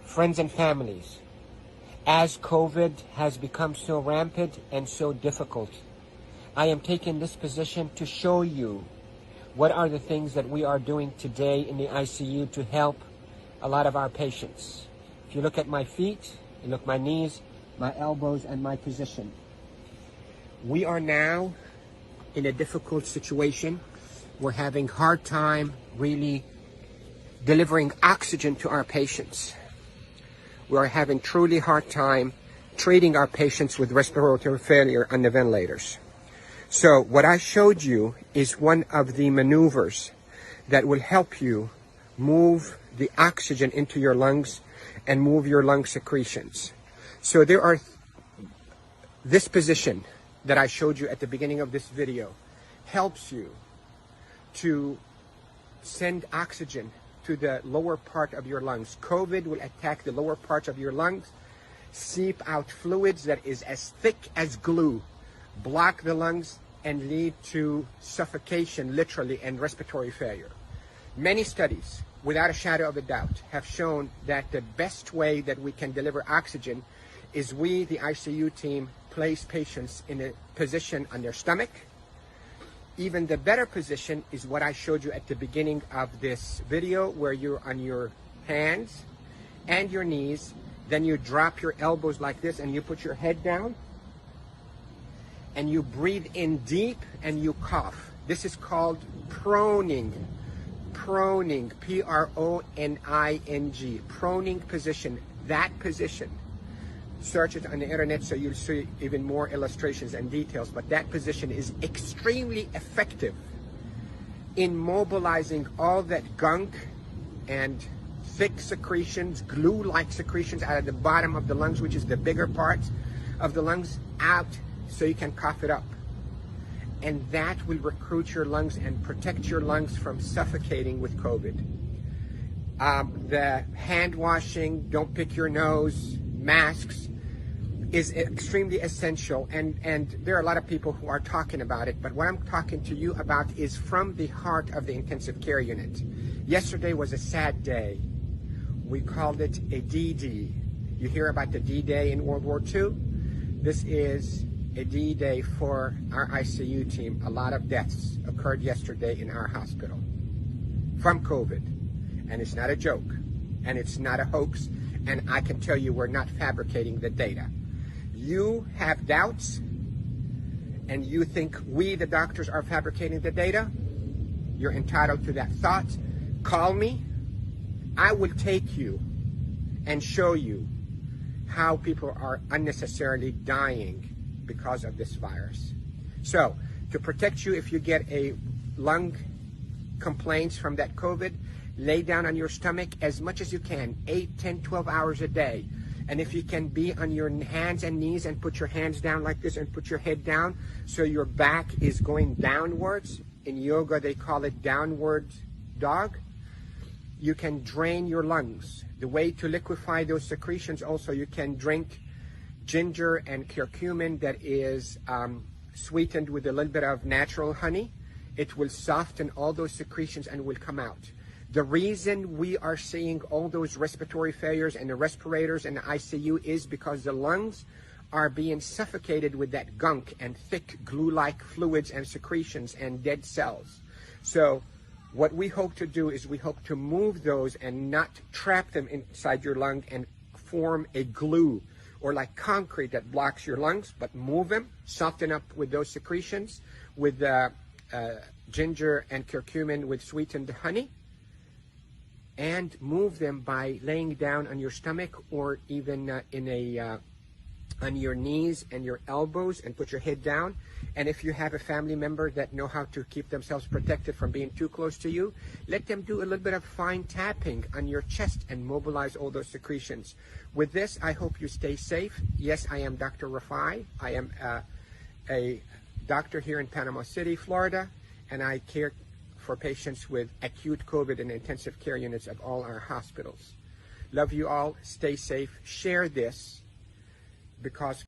Friends and families, as COVID has become so rampant and so difficult, I am taking this position to show you what are the things that we are doing today in the ICU to help a lot of our patients. If you look at my feet, you look at my knees, my elbows, and my position. We are now in a difficult situation. We're having a hard time really delivering oxygen to our patients. We are having truly hard time treating our patients with respiratory failure on the ventilators. So what I showed you is one of the maneuvers that will help you move the oxygen into your lungs and move your lung secretions. So there are this position that I showed you at the beginning of this video helps you to send oxygen to the lower part of your lungs. COVID will attack the lower parts of your lungs, seep out fluids that is as thick as glue, block the lungs, and lead to suffocation, literally, and respiratory failure. Many studies, without a shadow of a doubt, have shown that the best way that we can deliver oxygen is we, the ICU team, place patients in a position on their stomach. Even the better position is what I showed you at the beginning of this video, where you're on your hands and your knees. Then you drop your elbows like this and you put your head down and you breathe in deep and you cough. This is called proning. Proning, P-R-O-N-I-N-G, proning position. That position, search it on the internet so you'll see even more illustrations and details, but that position is extremely effective in mobilizing all that gunk and thick secretions, glue-like secretions out of the bottom of the lungs, which is the bigger parts of the lungs, out so you can cough it up. And that will recruit your lungs and protect your lungs from suffocating with COVID. The hand washing, don't pick your nose, masks is extremely essential, and there are a lot of people who are talking about it, but what I'm talking to you about is from the heart of the intensive care unit. Yesterday was a sad day. We called it a D-Day. You hear about the D-Day in World War II? This is a D-Day for our ICU team. A lot of deaths occurred yesterday in our hospital from COVID, and it's not a joke, and it's not a hoax, and I can tell you we're not fabricating the data. You have doubts, and you think we, the doctors, are fabricating the data. You're entitled to that thought. Call me. I will take you and show you how people are unnecessarily dying because of this virus. So, to protect you if you get a lung complaints from that COVID, lay down on your stomach as much as you can, 8, 10, 12 hours a day. And if you can be on your hands and knees and put your hands down like this and put your head down so your back is going downwards. In yoga, they call it downward dog. You can drain your lungs. The way to liquefy those secretions also, you can drink ginger and curcumin that is sweetened with a little bit of natural honey. It will soften all those secretions and will come out. The reason we are seeing all those respiratory failures and the respirators and the ICU is because the lungs are being suffocated with that gunk and thick glue-like fluids and secretions and dead cells. So what we hope to do is we hope to move those and not trap them inside your lung and form a glue or like concrete that blocks your lungs, but move them, soften up with those secretions with ginger and curcumin with sweetened honey, and move them by laying down on your stomach or even on your knees and your elbows and put your head down. And if you have a family member that know how to keep themselves protected from being too close to you, let them do a little bit of fine tapping on your chest and mobilize all those secretions. With this, I hope you stay safe. Yes, I am Dr. Rafai. I am a doctor here in Panama City, Florida, and I care for patients with acute COVID and intensive care units of all our hospitals. Love you all. Stay safe. Share this because